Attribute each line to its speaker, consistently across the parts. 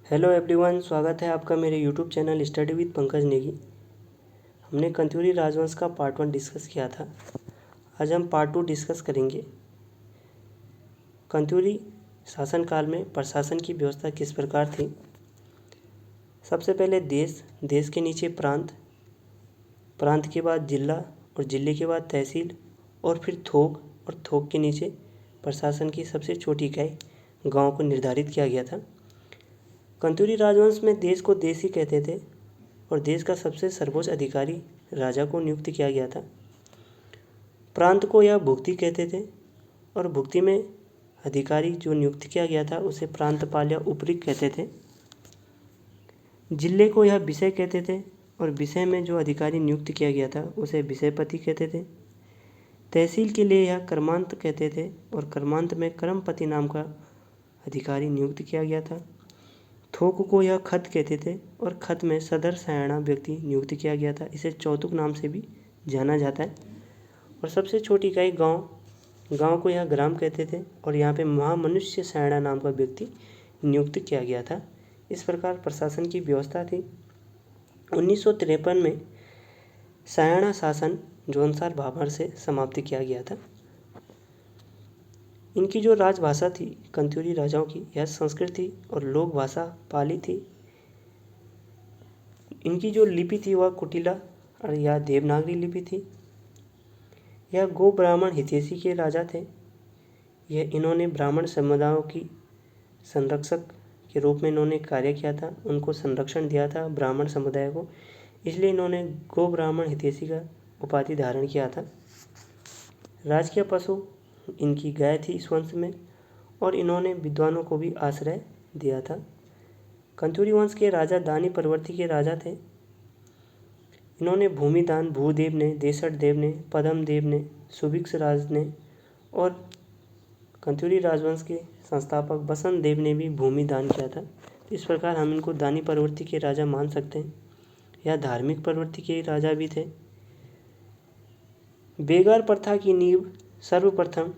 Speaker 1: Hello everyone, स्वागत है आपका मेरे YouTube channel study with Pankaj Negi. हमने कंत्यूरी राजवंश का पार्ट 1 डिस्कस किया था। आज हम पार्ट 2 डिस्कस करेंगे। कंत्यूरी शासनकाल में प्रशासन की व्यवस्था किस प्रकार थी। सबसे पहले देश के नीचे प्रांत के बाद जिला और जिले के बाद तहसील और फिर थोक और थोक के नीचे प्रशासन की सबसे छोटी इकाई गाँव को निर्धारित किया गया था। कंत्यूरी राजवंश में देश को देश ही कहते थे और देश का सबसे सर्वोच्च अधिकारी राजा को नियुक्त किया गया था। प्रांत को यह भुक्ति कहते थे और भुक्ति में अधिकारी जो नियुक्त किया गया था उसे प्रांतपाल या उपरीक कहते थे। जिले को यह विषय कहते थे और विषय में जो अधिकारी नियुक्त किया गया था उसे विषयपति कहते थे। तहसील के लिए यह कर्मांत कहते थे और कर्मांत में कर्मपति नाम का अधिकारी नियुक्त किया गया था। थोक को यह खत कहते थे और खत में सदर सयाना व्यक्ति नियुक्त किया गया था। इसे चौतुक नाम से भी जाना जाता है। और सबसे छोटी इकाई गांव को यह ग्राम कहते थे और यहाँ पे महामनुष्य सयाना नाम का व्यक्ति नियुक्त किया गया था। इस प्रकार प्रशासन की व्यवस्था थी। 1953 में सयाना शासन जौनसार भाभर से समाप्त किया गया था। इनकी जो राजभाषा थी कंत्यूरी राजाओं की, यह संस्कृत थी और लोक भाषा पाली थी। इनकी जो लिपि थी वह कुटिला और यह देवनागरी लिपि थी। यह गो ब्राह्मण हितैषी के राजा थे। इन्होंने ब्राह्मण समुदायों की संरक्षक के रूप में इन्होंने कार्य किया था, उनको संरक्षण दिया था ब्राह्मण समुदाय को, इसलिए इन्होंने गो ब्राह्मण हितैषी का उपाधि धारण किया था। राजकीय पशु इनकी गाय थी इस वंश में और इन्होंने विद्वानों को भी आश्रय दिया था। कंत्यूरी वंश के राजा दानी परवर्ती के राजा थे। इन्होंने भूमिदान भूदेव ने, देशट देव ने, पदम देव ने, सुभिक्ष राज ने और कंत्यूरी राजवंश के संस्थापक बसंत देव ने भी भूमिदान किया था। इस प्रकार हम इनको दानी परवर्ती के राजा मान सकते हैं। यह धार्मिक प्रवृत्ति के राजा भी थे। बेगार प्रथा की नींव सर्वप्रथम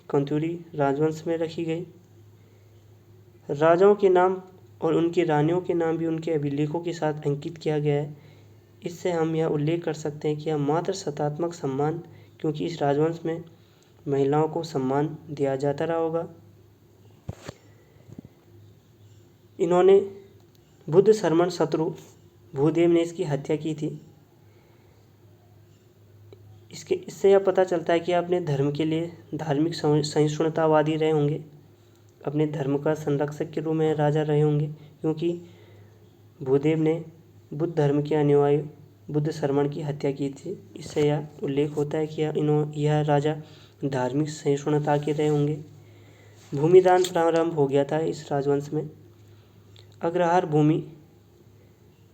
Speaker 1: कंत्यूरी राजवंश में रखी गई। राजाओं के नाम और उनकी रानियों के नाम भी उनके अभिलेखों के साथ अंकित किया गया है। इससे हम यह उल्लेख कर सकते हैं कि यह मात्र सत्तात्मक सम्मान, क्योंकि इस राजवंश में महिलाओं को सम्मान दिया जाता रहा होगा। इन्होंने बुद्ध शर्मन शत्रु भूदेव ने इसकी हत्या की थी। इससे यह पता चलता है कि अपने धर्म के लिए धार्मिक सहिष्णुतावादी रहे होंगे, अपने धर्म का संरक्षक के रूप में राजा रहे होंगे, क्योंकि भूदेव ने बुद्ध धर्म के अनुयायी बुद्ध शर्मन की हत्या की थी। इससे यह उल्लेख होता है कि यह राजा धार्मिक सहिष्णुता के रहे होंगे। भूमिदान प्रारंभ हो गया था इस राजवंश में। अग्रहार भूमि,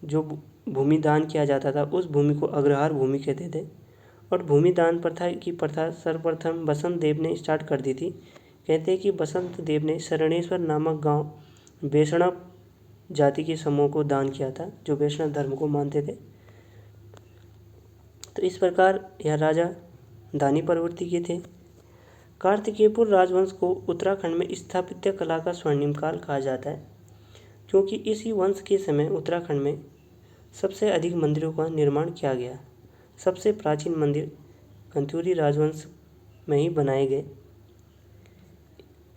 Speaker 1: जो भूमिदान किया जाता था उस भूमि को अग्रहार भूमि कहते थे और भूमिदान प्रथा सर्वप्रथम बसंत देव ने स्टार्ट कर दी थी। कहते हैं कि बसंत देव ने शरणेश्वर नामक गांव वैष्णव जाति के समूह को दान किया था, जो वैष्णव धर्म को मानते थे। तो इस प्रकार यह राजा दानी प्रवृत्ति के थे। कार्तिकेयपुर राजवंश को उत्तराखंड में स्थापत्य कला का स्वर्णिम काल कहा जाता है, क्योंकि इसी वंश के समय उत्तराखंड में सबसे अधिक मंदिरों का निर्माण किया गया। सबसे प्राचीन मंदिर कंत्यूरी राजवंश में ही बनाए गए।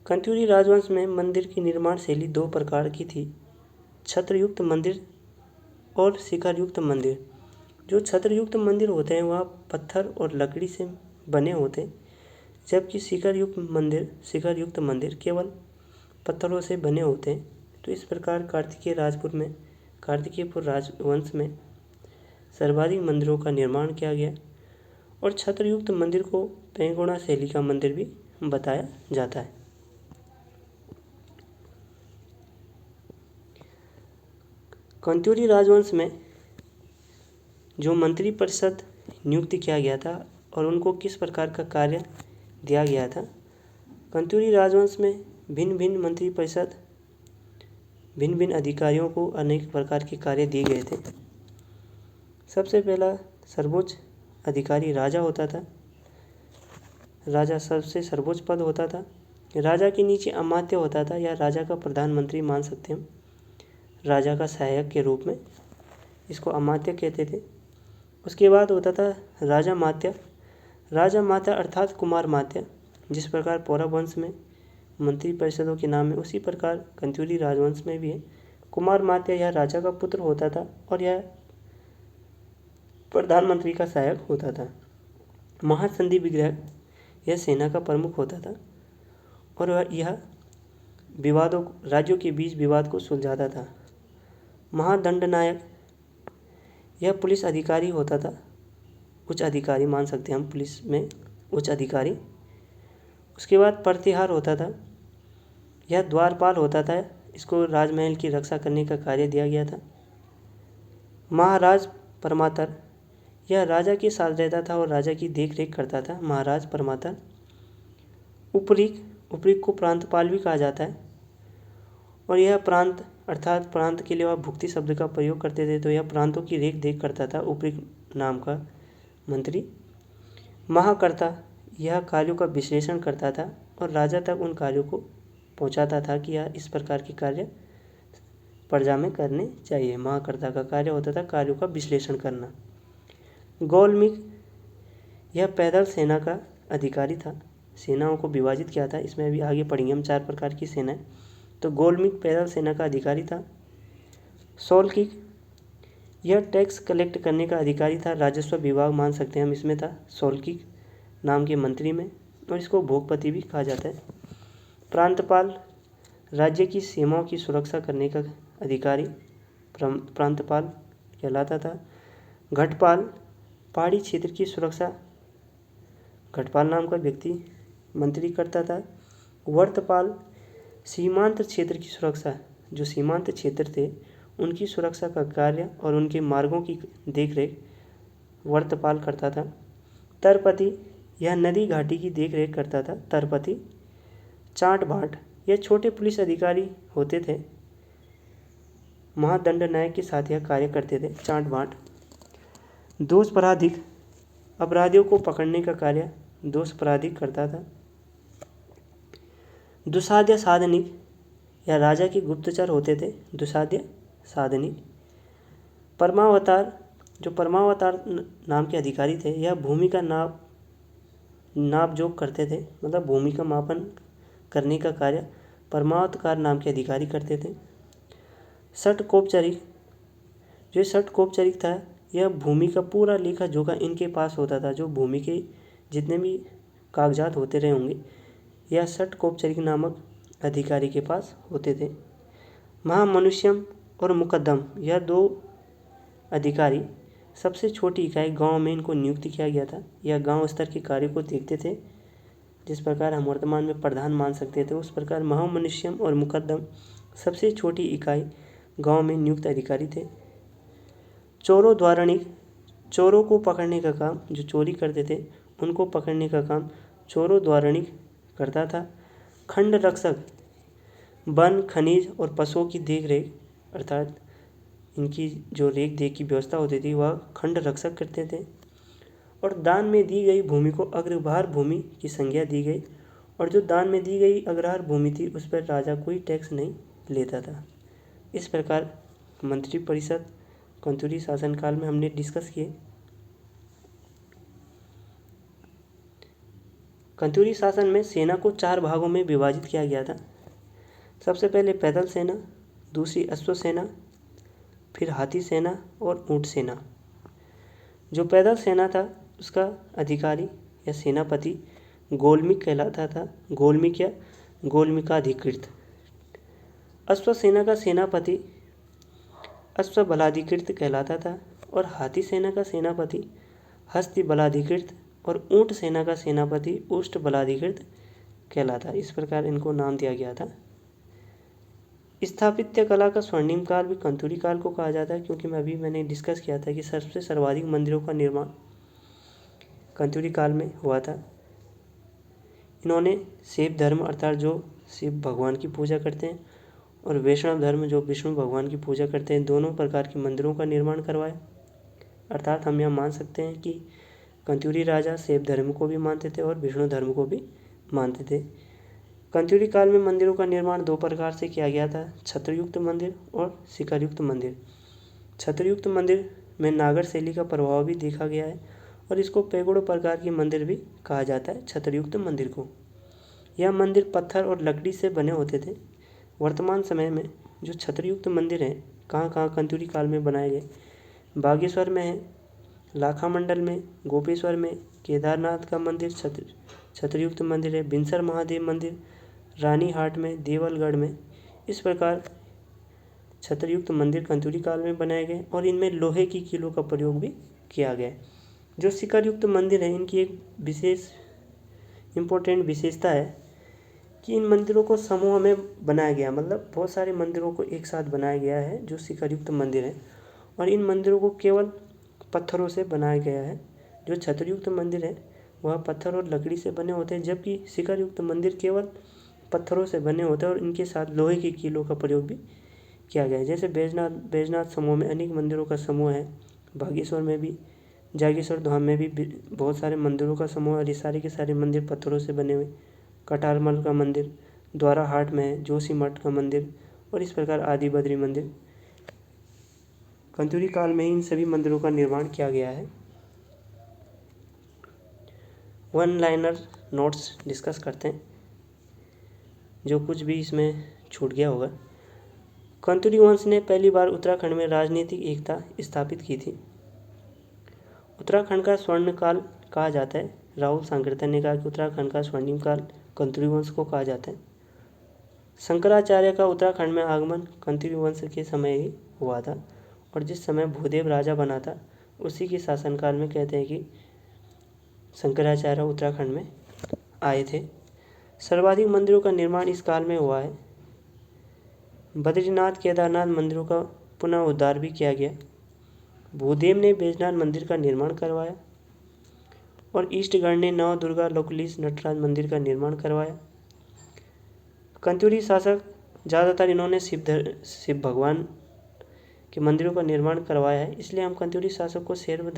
Speaker 1: कंत्यूरी राजवंश में मंदिर की निर्माण शैली दो प्रकार की थी, छत्रयुक्त मंदिर और शिखरयुक्त मंदिर। जो छत्रयुक्त मंदिर होते हैं वह पत्थर और लकड़ी से बने होते हैं, जबकि शिखरयुक्त मंदिर केवल पत्थरों से बने होते हैं। तो इस प्रकार कार्तिकेयपुर राजवंश में सर्वाधिक मंदिरों का निर्माण किया गया और छत्रयुक्त मंदिर को पैगोडा शैली का मंदिर भी बताया जाता है। कंत्यूरी राजवंश में जो मंत्री परिषद नियुक्त किया गया था और उनको किस प्रकार का कार्य दिया गया था। कंत्यूरी राजवंश में भिन्न भिन्न मंत्री परिषद भिन्न भिन्न अधिकारियों को अनेक प्रकार के कार्य दिए गए थे। सबसे पहला सर्वोच्च अधिकारी राजा होता था। राजा सबसे सर्वोच्च पद होता था। राजा के नीचे अमात्य होता था या राजा का प्रधानमंत्री मान सकते हैं। राजा का सहायक के रूप में, इसको अमात्य कहते थे। उसके बाद होता था राजा मात्य। राजा मात्य अर्थात कुमार मात्य। जिस प्रकार पौरव वंश में मंत्री परिषदों के नाम है, उसी प्रकार कंत्यूरी राजवंश में भी है। कुमार मात्य यह राजा का पुत्र होता था और यह प्रधानमंत्री का सहायक होता था। महासंधि विग्रह यह सेना का प्रमुख होता था और यह विवादों, राज्यों के बीच विवाद को सुलझाता था। महादंडनायक यह पुलिस अधिकारी होता था, उच्च अधिकारी मान सकते हैं हम पुलिस में, उच्च अधिकारी। उसके बाद प्रतिहार होता था, यह द्वारपाल होता था, इसको राजमहल की रक्षा करने का कार्य दिया गया था। महाराज परमातर यह राजा के साथ रहता था और राजा की देख रेख करता था, महाराज परमातर। उपरीक को प्रांतपाल भी कहा जाता है और यह प्रांत अर्थात प्रांत के लिए वह भुक्ति शब्द का प्रयोग करते थे, तो यह प्रांतों की रेख देख करता था, उपरीक नाम का मंत्री। महाकर्ता यह कार्यों का विश्लेषण करता था और राजा तक उन कार्यों को पहुंचाता था कि यह इस प्रकार के कार्य प्रजा में करने चाहिए। महाकर्ता का कार्य होता था कार्यों का विश्लेषण करना। गौलमिक यह पैदल सेना का अधिकारी था, सेनाओं को विभाजित किया था, इसमें अभी आगे पढ़ेंगे हम 4 प्रकार की सेनाएं। तो गौलमिक पैदल सेना का अधिकारी था। सौलकिक यह टैक्स कलेक्ट करने का अधिकारी था, राजस्व विभाग मान सकते हैं हम इसमें था, सौलकिक नाम के मंत्री में, और इसको भोगपति भी कहा जाता है। प्रांतपाल राज्य की सीमाओं की सुरक्षा करने का अधिकारी प्रांतपाल कहलाता था। घटपाल पहाड़ी क्षेत्र की सुरक्षा घटपाल नाम का व्यक्ति मंत्री करता था। वर्तपाल सीमांत क्षेत्र की सुरक्षा, जो सीमांत क्षेत्र थे उनकी सुरक्षा का कार्य और उनके मार्गों की देखरेख वर्तपाल करता था। तरपति यह नदी घाटी की देखरेख करता था, तरपति। चाट भाट यह छोटे पुलिस अधिकारी होते थे, महादंडनायक के साथ यह कार्य करते थे, चाट भाट। दोषपराधिक अपराधियों को पकड़ने का कार्य दोषपराधिक करता था। दुसाध्य साधनिक यह राजा के गुप्तचर होते थे, दुसाध्य साधनिक। परमावतार जो परमावतार नाम के अधिकारी थे, यह भूमि का नाप जोक करते थे, मतलब भूमि का मापन करने का कार्य परमावतार नाम के अधिकारी करते थे। षटकोपचारिक जो षटकोपचारिक था, यह भूमि का पूरा लेखा जोखा इनके पास होता था, जो भूमि के जितने भी कागजात होते रहे होंगे यह षटकोपचारिक नामक अधिकारी के पास होते थे। महामनुष्यम और मुकद्दम यह 2 अधिकारी सबसे छोटी इकाई गांव में इनको नियुक्त किया गया था, यह गांव स्तर के कार्य को देखते थे, जिस प्रकार हम वर्तमान में प्रधान मान सकते थे उस प्रकार महामनुष्यम और मुकद्दम सबसे छोटी इकाई गांव में नियुक्त अधिकारी थे। चोरों द्वारणिक चोरों को पकड़ने का काम, जो चोरी करते थे उनको पकड़ने का काम चोरों द्वारणिक करता था। खंड रक्षक वन खनिज और पशुओं की देखरेख अर्थात इनकी जो रेख देख की व्यवस्था होती थी वह खंड रक्षक करते थे। और दान में दी गई भूमि को अग्रभार भूमि की संज्ञा दी गई, और जो दान में दी गई अग्रहार भूमि थी उस पर राजा कोई टैक्स नहीं लेता था। इस प्रकार मंत्री परिषद कंत्यूरी शासनकाल में हमने डिस्कस किए। कंत्यूरी शासन में सेना को 4 भागों में विभाजित किया गया था। सबसे पहले पैदल सेना, दूसरी अश्व सेना, फिर हाथी सेना और ऊंट सेना। जो पैदल सेना था उसका अधिकारी या सेनापति गोलमिक कहलाता था, गोलमिक या गोलमिकाधिकृत। अश्व सेना का सेनापति अश्व बलाधिकृत कहलाता था और हाथी सेना का सेनापति हस्ती बलाधिकृत और ऊंट सेना का सेनापति उष्ट बलाधिकृत कहलाता। इस प्रकार इनको नाम दिया गया था। स्थापत्य कला का स्वर्णिम काल भी कंत्यूरी काल को कहा जाता है, क्योंकि मैंने डिस्कस किया था कि सबसे सर्वाधिक मंदिरों का निर्माण कंत्यूरी काल में हुआ था। इन्होंने शैव धर्म अर्थात जो शिव भगवान की पूजा करते हैं और वैष्णव धर्म जो विष्णु भगवान की पूजा करते हैं, दोनों प्रकार के मंदिरों का निर्माण करवाया। अर्थात हम यह मान सकते हैं कि कंत्यूरी राजा शैव धर्म को भी मानते थे और विष्णु धर्म को भी मानते थे। कंत्यूरी काल में मंदिरों का निर्माण दो प्रकार से किया गया था, छत्रयुक्त मंदिर और शिखरयुक्त मंदिर। छत्रयुक्त मंदिर में नागर शैली का प्रभाव भी देखा गया है और इसको पैगोडा प्रकार की मंदिर भी कहा जाता है, छत्रयुक्त मंदिर को। यह मंदिर पत्थर और लकड़ी से बने होते थे। वर्तमान समय में जो छत्रयुक्त मंदिर हैं कहाँ कहाँ कंत्यूरी काल में बनाए गए, बागेश्वर में है, लाखा मंडल में, गोपेश्वर में, केदारनाथ का मंदिर छत्रयुक्त मंदिर है, बिनसर महादेव मंदिर, रानीहाट में, देवलगढ़ में। इस प्रकार छत्रयुक्त मंदिर कंत्यूरी काल में बनाए गए और इनमें लोहे की कीलों का प्रयोग भी किया गया। जो शिखरयुक्त मंदिर है इनकी एक विशेष इम्पोर्टेंट विशेषता है कि इन मंदिरों को समूह में बनाया गया, मतलब बहुत सारे मंदिरों को एक साथ बनाया गया है जो शिखरयुक्त मंदिर है, और इन मंदिरों को केवल पत्थरों से बनाया गया है। जो छत्रयुक्त मंदिर है वह पत्थर और लकड़ी से बने होते हैं, जबकि शिखरयुक्त मंदिर केवल पत्थरों से बने होते हैं और इनके साथ लोहे की कीलों का प्रयोग भी किया गया है। जैसे बैजनाथ समूह में अनेक मंदिरों का समूह है, बागेश्वर में भी, जागेश्वर धाम में भी बहुत सारे मंदिरों का समूह है और ये सारे के सारे मंदिर पत्थरों से बने हुए। कटारमल का मंदिर द्वाराहाट में है, जोशीमठ का मंदिर और इस प्रकार आदि बद्री मंदिर। कंत्यूरी काल में इन सभी मंदिरों का निर्माण किया गया है। वन लाइनर नोट्स डिस्कस करते हैं, जो कुछ भी इसमें छूट गया होगा। कंत्यूरी वंश ने पहली बार उत्तराखंड में राजनीतिक एकता स्थापित की थी। उत्तराखंड का स्वर्ण काल कहा जाता है। राहुल सांकृत्य ने कहा कि उत्तराखंड का स्वर्णिम काल कंत्यूरी वंश को कहा जाता है। शंकराचार्य का उत्तराखंड में आगमन कंत्यूरी वंश के समय ही हुआ था और जिस समय भूदेव राजा बना था उसी के शासनकाल में कहते हैं कि शंकराचार्य उत्तराखंड में आए थे। सर्वाधिक मंदिरों का निर्माण इस काल में हुआ है। बद्रीनाथ केदारनाथ मंदिरों का पुनः उद्धार भी किया गया। भूदेव ने बैजनाथ मंदिर का निर्माण करवाया और ईस्टगढ़ ने नव दुर्गा लोकलीस नटराज मंदिर का निर्माण करवाया। कंत्यूरी शासक ज़्यादातर इन्होंने शिव भगवान के मंदिरों का निर्माण करवाया है, इसलिए हम कंत्यूरी शासक को शैव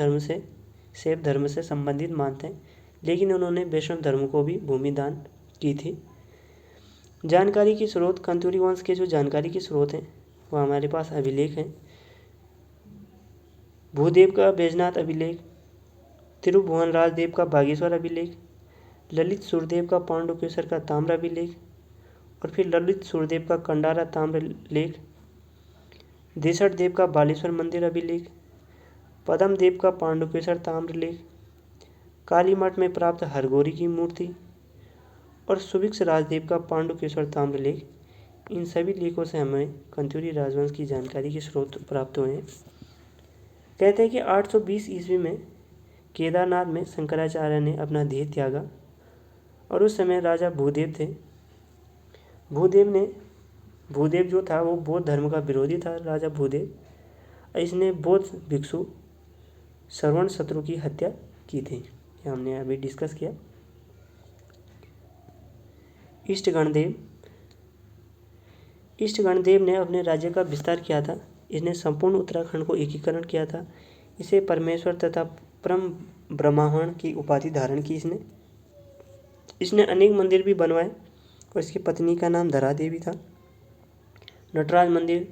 Speaker 1: धर्म से संबंधित मानते हैं, लेकिन उन्होंने वैष्णव धर्म को भी भूमि दान की थी। जानकारी की स्रोत, कंत्यूरी वंश के जो जानकारी के स्रोत हैं वह हमारे पास अभिलेख हैं। भूदेव का बैजनाथ अभिलेख, तिरुभुवन राजदेव का बागेश्वर अभिलेख, ललित सुरदेव का पांडुकेश्वर का ताम्र अभिलेख और फिर ललित सुरदेव का कंडारा ताम्र लेख, देसठ देव का बालेश्वर मंदिर अभिलेख, पदम देव का पांडुकेश्वर ताम्र लेख, कालीमठ में प्राप्त हरगौरी की मूर्ति और सुभिक्ष राजदेव का पांडुकेश्वर ताम्र लेख। इन सभी लेखों से हमें कंत्यूरी राजवंश की जानकारी के स्रोत प्राप्त हुए हैं। कहते हैं कि 820 ईस्वी में केदारनाथ में शंकराचार्य ने अपना देह त्यागा और उस समय राजा भूदेव थे। भूदेव जो था वो बौद्ध धर्म का विरोधी था। राजा भूदेव इसने बौद्ध भिक्षु श्रवण शत्रु की हत्या की थी, ये हमने अभी डिस्कस किया। ईष्टगणदेव ने अपने राज्य का विस्तार किया था। इसने संपूर्ण उत्तराखंड को एकीकरण किया था। इसे परमेश्वर तथा परम ब्रह्मांड की उपाधि धारण की इसने अनेक मंदिर भी बनवाए और इसकी पत्नी का नाम धरा देवी था। नटराज मंदिर,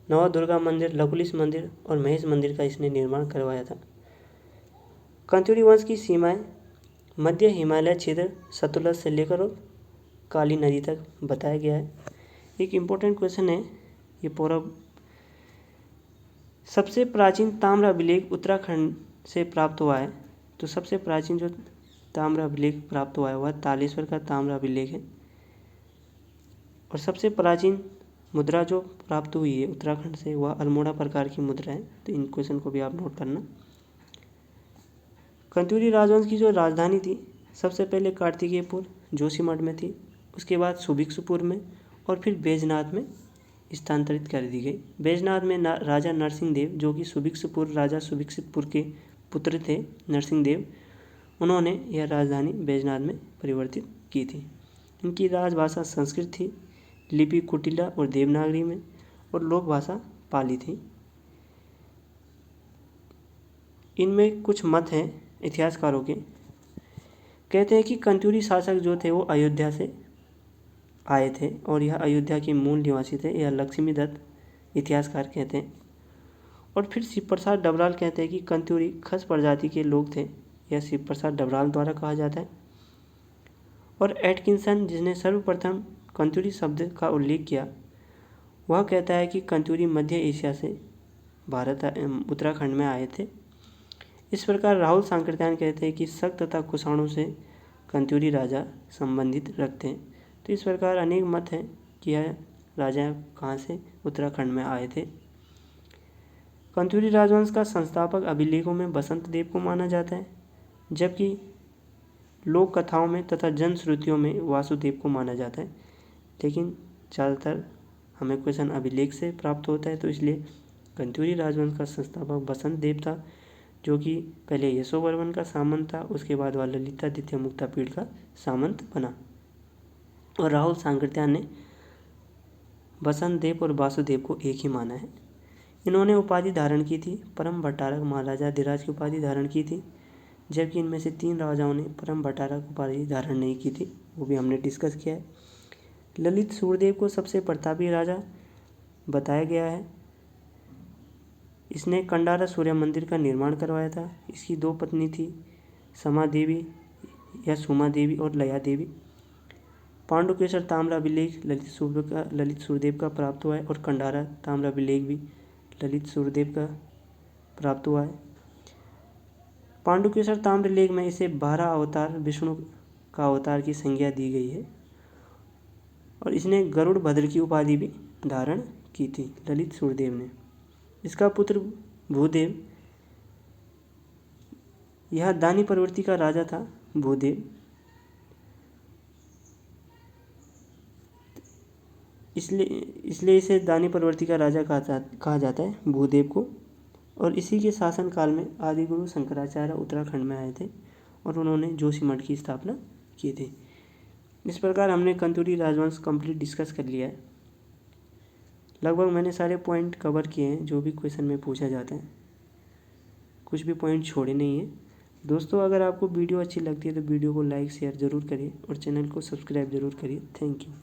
Speaker 1: नव दुर्गा मंदिर, लकुलिस मंदिर और महेश मंदिर का इसने निर्माण करवाया था। कंत्यूरी वंश की सीमाएं मध्य हिमालय क्षेत्र सतलज से लेकर और काली नदी तक बताया गया है। एक इम्पोर्टेंट क्वेश्चन है ये पूरा। सबसे प्राचीन ताम्र अभिलेख उत्तराखंड से प्राप्त हुआ है, तो सबसे प्राचीन जो ताम्र अभिलेख प्राप्त हुआ है वह तालेश्वर का ताम्र अभिलेख है। और सबसे प्राचीन मुद्रा जो प्राप्त हुई है उत्तराखंड से वह अल्मोड़ा प्रकार की मुद्रा है, तो इन क्वेश्चन को भी आप नोट करना। कंत्यूरी राजवंश की जो राजधानी थी सबसे पहले कार्तिकेयपुर जोशीमठ में थी, उसके बाद सुभिक्षपुर में और फिर बैजनाथ में स्थानांतरित कर दी गई। बैजनाथ में राजा नरसिंह देव, जो कि सुभिक्षपुर राजा सुभिक्षपुर के पुत्र थे नरसिंह देव, उन्होंने यह राजधानी बैजनाथ में परिवर्तित की थी। इनकी राजभाषा संस्कृत थी, लिपि कुटिला और देवनागरी में और लोक भाषा पाली थी। इनमें कुछ मत हैं इतिहासकारों के। कहते हैं कि कंत्यूरी शासक जो थे वो अयोध्या से आए थे और यह अयोध्या के मूल निवासी थे, यह लक्ष्मी दत्त इतिहासकार कहते हैं। और फिर शिव प्रसाद डबराल कहते हैं कि कंत्यूरी खस प्रजाति के लोग थे, यह शिव प्रसाद डबराल द्वारा कहा जाता है। और एटकिंसन, जिसने सर्वप्रथम कंत्यूरी शब्द का उल्लेख किया, वह कहता है कि कंत्यूरी मध्य एशिया से भारत उत्तराखंड में आए थे। इस प्रकार राहुल सांकृत्यायन कहते हैं कि शक तथा कुषाणों से कंत्यूरी राजा संबंधित रखते हैं। तो इस प्रकार अनेक मत हैं कि यह राजा कहाँ से उत्तराखंड में आए थे। कंत्यूरी राजवंश का संस्थापक अभिलेखों में बसंत देव को माना जाता है, जबकि लोक कथाओं में तथा जनश्रुतियों में वासुदेव को माना जाता है। लेकिन ज़्यादातर हमें क्वेश्चन अभिलेख से प्राप्त होता है, तो इसलिए कंत्यूरी राजवंश का संस्थापक बसंत देव था, जो कि पहले यशोवर्मन का सामंत था, उसके बाद वह ललितादित्य मुक्तापीड़ का सामंत बना। और राहुल सांकृत्यायन ने बसंत देव और वासुदेव को एक ही माना है। इन्होंने उपाधि धारण की थी, परम भट्टारक महाराजा धीराज की उपाधि धारण की थी, जबकि इनमें से 3 राजाओं ने परम भट्टारक उपाधि धारण नहीं की थी, वो भी हमने डिस्कस किया है। ललित सूर्यदेव को सबसे प्रतापी राजा बताया गया है। इसने कंडारा सूर्य मंदिर का निर्माण करवाया था। इसकी 2 पत्नी थी, समा देवी या सुमा देवी और लया देवी। पांडुकेश्वर ताम्र अभिलेख ललित सूर्यदेव का प्राप्त हुआ है और कंडारा ताम्र अभिलेख भी ललित सूर्यदेव का प्राप्त हुआ है। पांडुकेश्वर ताम्र लेख में इसे 12 अवतार विष्णु का अवतार की संज्ञा दी गई है और इसने गरुड़ भद्र की उपाधि भी धारण की थी ललित सूर्यदेव ने। इसका पुत्र भूदेव, यह दानी प्रवृत्ति का राजा था। भूदेव इसलिए इसे दानी प्रवृत्ति का राजा कहा जाता है भूदेव को। और इसी के शासनकाल में आदिगुरु शंकराचार्य उत्तराखंड में आए थे और उन्होंने जोशीमठ की स्थापना की थी। इस प्रकार हमने कंत्यूरी राजवंश कंप्लीट डिस्कस कर लिया है। लगभग मैंने सारे पॉइंट कवर किए हैं जो भी क्वेश्चन में पूछा जाता है, कुछ भी पॉइंट छोड़े नहीं है। दोस्तों, अगर आपको वीडियो अच्छी लगती है तो वीडियो को लाइक शेयर ज़रूर करिए और चैनल को सब्सक्राइब ज़रूर करिए। Thank you.